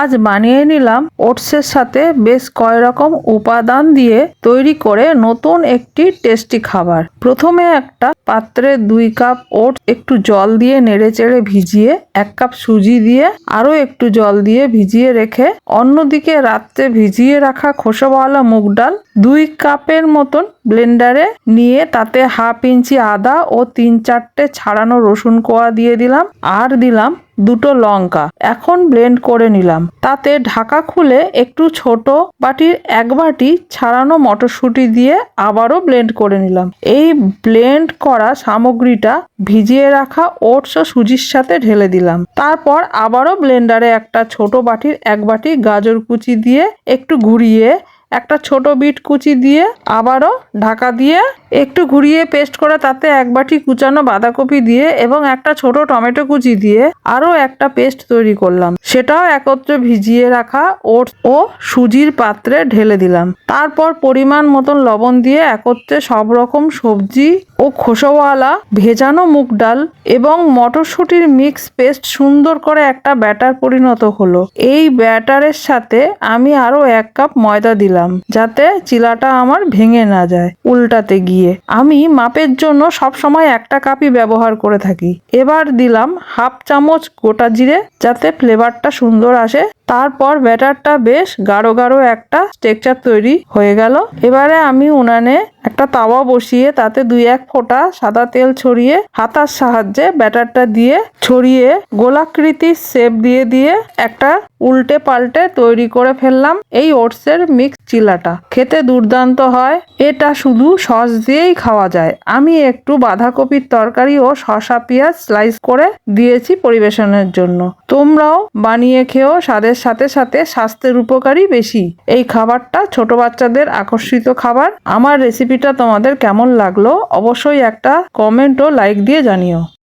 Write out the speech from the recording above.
আজ বানিয়ে নিলাম ওটসের সাথে বেশ কয় রকম উপাদান দিয়ে তৈরি করে নতুন একটি টেস্টি খাবার। প্রথমে একটা পাত্রে 2 কাপ ওটস একটু জল দিয়ে নেড়েচেড়ে ভিজিয়ে 1 কাপ সুজি দিয়ে আরো একটু জল দিয়ে ভিজিয়ে রেখে অন্যদিকে রাত্রে ভিজিয়ে রাখা খোসাওয়ালা মুগ ডাল 2 কাপের মতন ব্লেন্ডারে নিয়ে তাতে হাফ ইঞ্চি আদা ও 3-4টে ছাড়ানো রসুন কোয়া দিয়ে দিলাম আর দিলাম 2টো লঙ্কা। এখন ব্লেন্ড করে নিলাম। তাতে ঢাকা খুলে একটু ছোট বাটির 1 বাটি ছাড়ানো মটরশুঁটি দিয়ে আবারও ব্লেন্ড করে নিলাম। এই ব্লেন্ড করা সামগ্রীটা ভিজিয়ে রাখা ওটস ও সুজির সাথে ঢেলে দিলাম। তারপর আবারও ব্লেন্ডারে একটা ছোট বাটির 1 বাটি গাজর কুচি দিয়ে একটু ঘুরিয়ে একটা ছোট বিট কুচি দিয়ে আবারও ঢাকা দিয়ে একটু ঘুরিয়ে পেস্ট করে তাতে 1 বাটি কুচানো বাঁধাকপি দিয়ে এবং একটা ছোট টমেটো কুচি দিয়ে আরও একটা পেস্ট তৈরি করলাম। সেটাও একত্রে ভিজিয়ে রাখা ওটস ও সুজির পাত্রে ঢেলে দিলাম। তারপর পরিমাণ মতন লবণ দিয়ে একত্রে সব রকম সবজি ও খোসাওয়ালা ভেজানো মুগ ডাল এবং মটরশুঁটির মিক্স পেস্ট সুন্দর করে একটা ব্যাটার পরিণত হলো। এই ব্যাটারের সাথে আমি আরো 1 কাপ ময়দা দিলাম যাতে চিলাটা আমার ভেঙে না যায় উল্টাতে গিয়ে। আমি মাপের জন্য সব সময় 1টা কাপই ব্যবহার করে থাকি। এবার দিলাম হাফ চামচ গোটা জিরে যাতে ফ্লেভারটা সুন্দর আসে। তারপর ব্যাটারটা বেশ গাঢ় গাঢ় একটা টেক্সচার তৈরি হয়ে গেল। এবারে আমি উনানে একটা তাওয়া বসিয়ে তাতে 2-1 ফোঁটা সাদা তেল ছড়িয়ে হাতার সাহায্যে ব্যাটারটা দিয়ে ছড়িয়ে গোলাকৃতির শেপ দিয়ে দিয়ে একটা উল্টে পাল্টে তৈরি করে ফেললাম এই ওটসের মিক্স চিলাটা। খেতে দুর্দান্ত হয়। এটা শুধু সস দিয়েই খাওয়া যায়। আমি একটু বাঁধাকপির তরকারি ও শসা পেঁয়াজ স্লাইস করে দিয়েছি পরিবেশনের জন্য। তোমরাও বানিয়ে খেও, স্বাদের সাথে সাথে স্বাস্থ্যের উপকারী বেশি। এই খাবারটা ছোট বাচ্চাদের আকর্ষিত খাবার। আমার রেসিপিটা তোমাদের কেমন লাগলো অবশ্যই একটা কমেন্ট ও লাইক দিয়ে জানিও।